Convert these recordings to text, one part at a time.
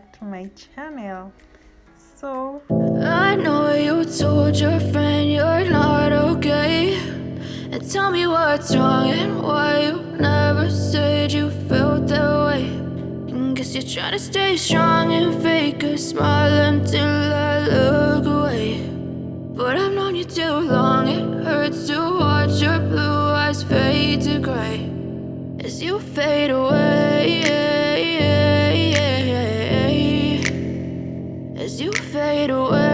back to my channel. So I know you told your friend you're not okay, and tell me what's wrong and why you never said you felt that way. And guess you're trying to stay strong and fake a smile until I look away. But I've known you too long, it hurts to watch your blue eyes fade to gray as you fade away, as you fade away.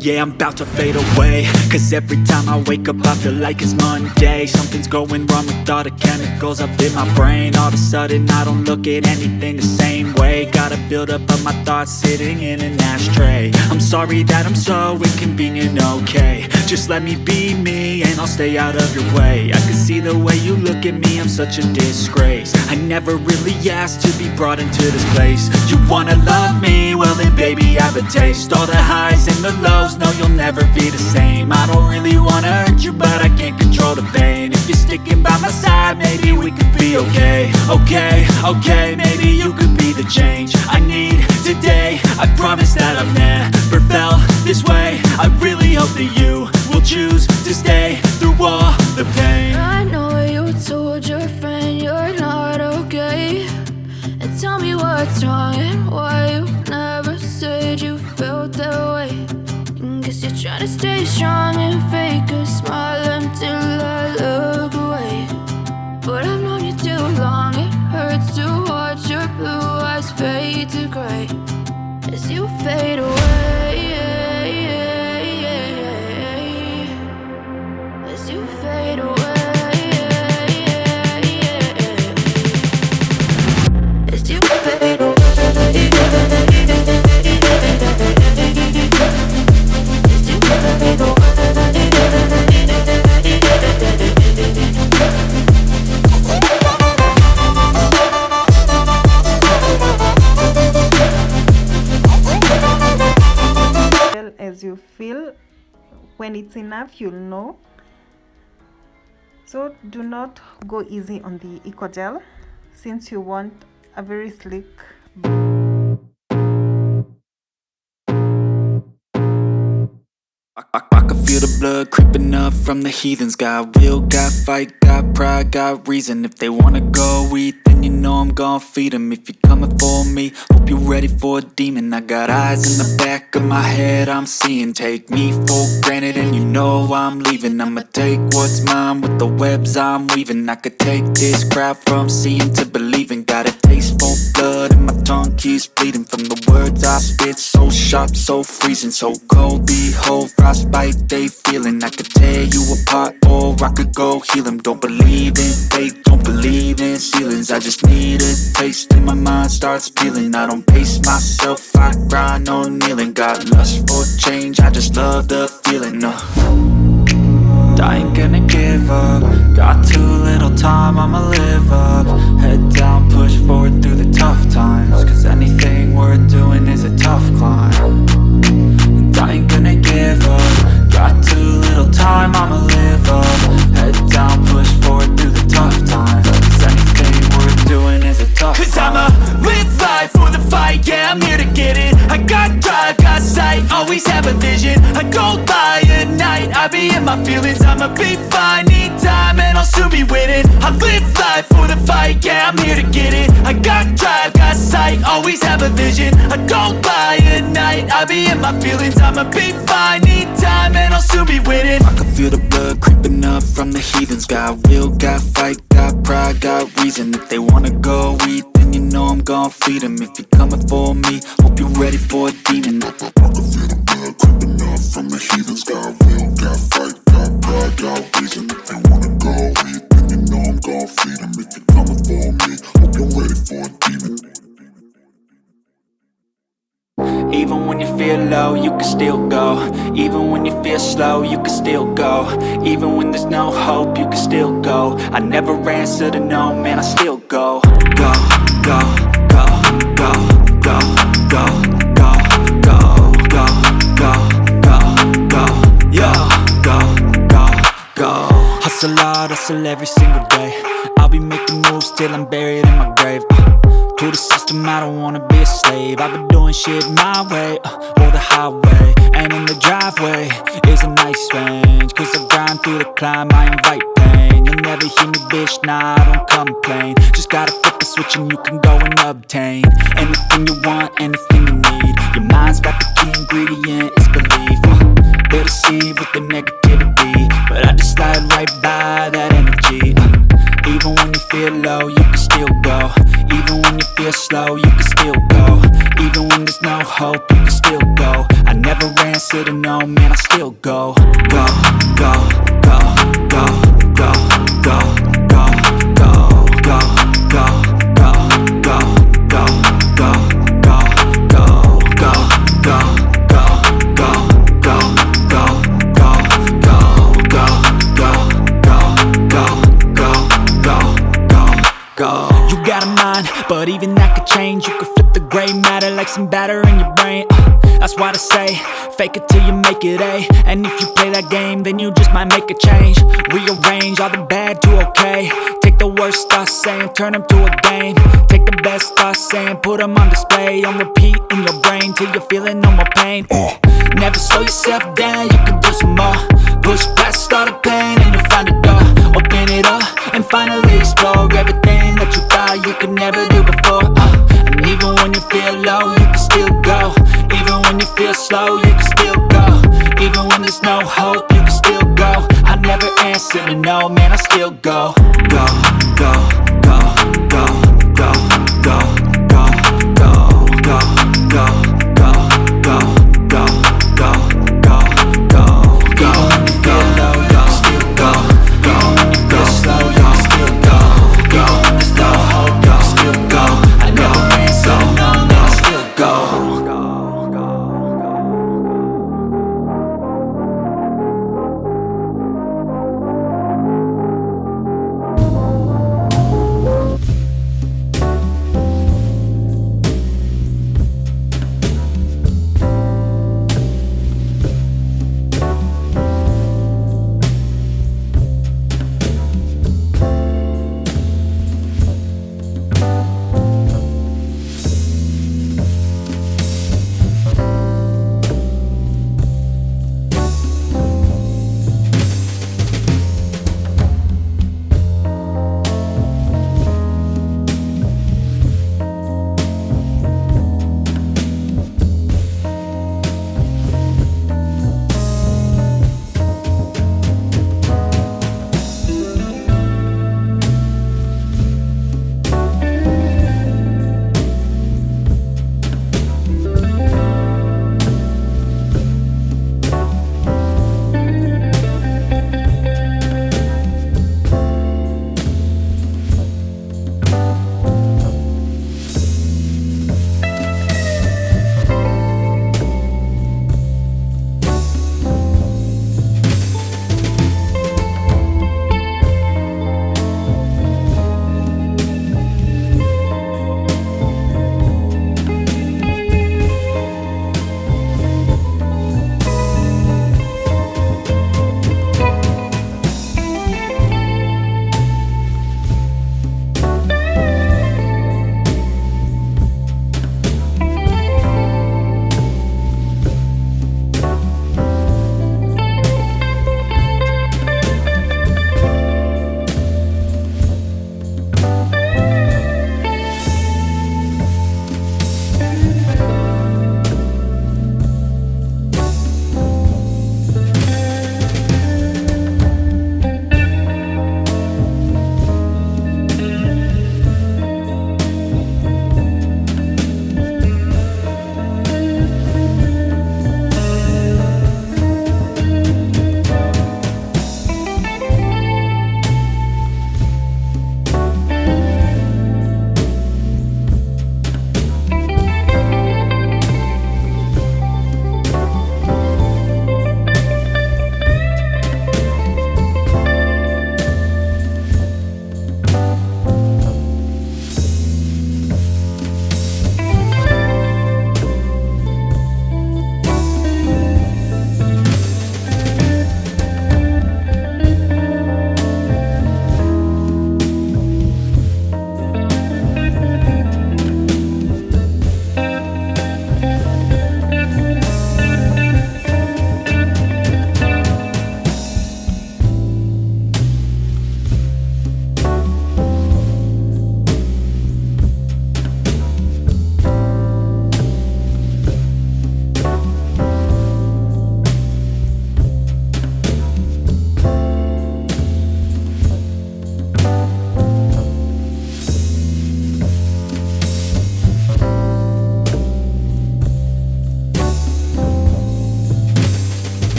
Yeah, I'm about to fade away, cause every time I wake up I feel like it's Monday. Something's going wrong with all the chemicals up in my brain. All of a sudden I don't look at anything the same way. Gotta build up of my thoughts sitting in an ashtray. I'm sorry that I'm so inconvenient, okay. Just let me be me and I'll stay out of your way. I can see the way you look at me, I'm such a disgrace. I never really asked to be brought into this place. You wanna love me? Well then baby I have a taste. All the highs and the lows, no you'll never be the same. I don't really wanna hurt you but I can't control the pain. If you're sticking by my side maybe we could be okay. Okay, maybe you could be the change I need today. I promise that I've never felt this way. I really hope that you will choose to stay through all the pain. I know you told your friend you're not okay, and tell me what's wrong and why you never said you felt that way. And guess you're trying to stay strong and fake a smile until I look away. But I've known you too long, it hurts to watch your blue eyes fade to gray as you fade away, as you fade away, as you fade away. as you feel, when it's enough you'll know. So do not go easy on the eco gel since you want a very slick I can feel the blood creeping up from the heathens. Got will, got fight, got pride, got reason. If they wanna go eat, then you know I'm gon' feed them. If you're coming for me, hope you're ready for a demon. I got eyes in the back of my head, I'm seeing. Take me for granted and you know I'm leaving. I'ma take what's mine with the webs I'm weaving. I could take this crowd from seeing to believing. Got a taste for blood and my tongue keeps bleeding from the words I spit. So sharp, so freezing, so cold. Behold, frostbite they feeling. I could tear you apart or I could go heal them. Don't believe in fate, don't believe in ceilings. I just need a taste and my mind starts peeling. I don't pace myself, I grind on kneeling. Got lust for change, I just love the feeling. I ain't gonna give up. Got too little time, I'ma live up. Head down, push forward through the tough times. Cause anything worth doing is a tough climb. And I ain't gonna give up. Got too little time, I'ma live up. Head down, push forward through the tough times. Cause anything worth doing is a tough climb. Cause I'ma live life for the fight, yeah I'm here to get it. I got drive, got sight, always have a vision. I go by at night, I be in my feelings. I'ma be fine, need time and I'll soon be winning. I live life for the fight, yeah I'm here to get it. I got drive, got sight, always have a vision. I go by at night, I be in my feelings. I'ma be fine, need time and I'll soon be winning. I can feel the blood creeping up from the heathens. Got will, got fight, got pride, got reason. If they wanna go eat, then you know I'm gon' feed them. If you're coming for me, hope you're ready for a demon. I can feel the blood creeping up from the heathens. Got will, got fight, got pride, got reason. If they wanna go eat, then you know I'm gon' feed them. If you're coming for me, hope you're ready for a demon. Even when you feel low, you can still go. Even when you feel slow, you can still go. Even when there's no hope, you can still go. I never answer to no, man, I still go. Go, go, go, go, go, go, go, go, go, go, go, go, yo, go, go, go. Hustle hard, hustle every single day. I'll be making moves till I'm buried in my grave. To the system, I don't wanna be a slave. I've been doing shit my way, or the highway. And in the driveway is a nice range, cause I grind through the climb, I invite pain. You'll never hear me, bitch, nah, I don't complain. Just gotta flip the switch and you can go and obtain anything you want, anything you need. Your mind's got the key ingredient, it's belief. They deceive with the negativity, but I just slide right by that energy. Even when you feel low, you can still go. Even when you feel slow, you can still go. Even when there's no hope, you can still go. I never answer to no, man, I still go. Go, go, go, go, go, go, go, go, go, go, go, go, go, go, go, go, go, go, go, go. You got a mind, but even that could change. You could flip the gray matter like some batter in your brain. That's why they say, fake it till you make it A. And if you play that game, then you just might make a change. Rearrange all the bad to okay. Take the worst thoughts saying, turn them to a game. Take the best thoughts saying, put them on display. On repeat in your brain till you're feeling no more pain. Never slow yourself down, you can do some more. Push past all the pain and you'll find a door. Open it up and finally explore everything that you thought you could never do before. And even when you feel low, you can still go. Even when you feel slow, you can still go. Even when there's no hope, you can still go. I never answer to no, man, I still go. Go, go, go, go, go, go, go, go, go, go, go, go, go, go, go, go, go. Even when you feel low, you can still go. Even when you feel slow, you can still go. Even when there's no hope, you can still go. I never answer to no, man, I still go.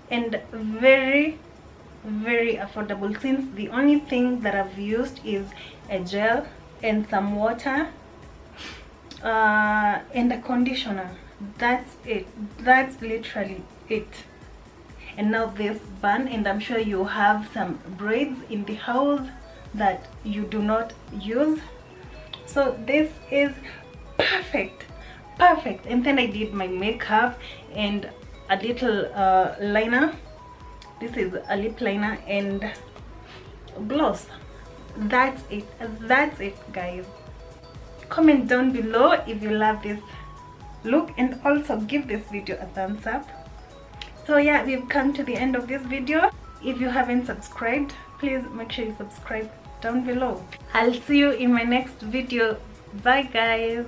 and very affordable, since the only thing that I've used is a gel and some water and a conditioner. That's it. That's literally it. And now this bun, and I'm sure you have some braids in the house that you do not use, so this is perfect. And then I did my makeup and a little liner. This is a lip liner and gloss. That's it guys. Comment down below if you love this look, and also give this video a thumbs up. So yeah, we've come to the end of this video. If you haven't subscribed, please make sure you subscribe down below. I'll see you in my next video. Bye guys.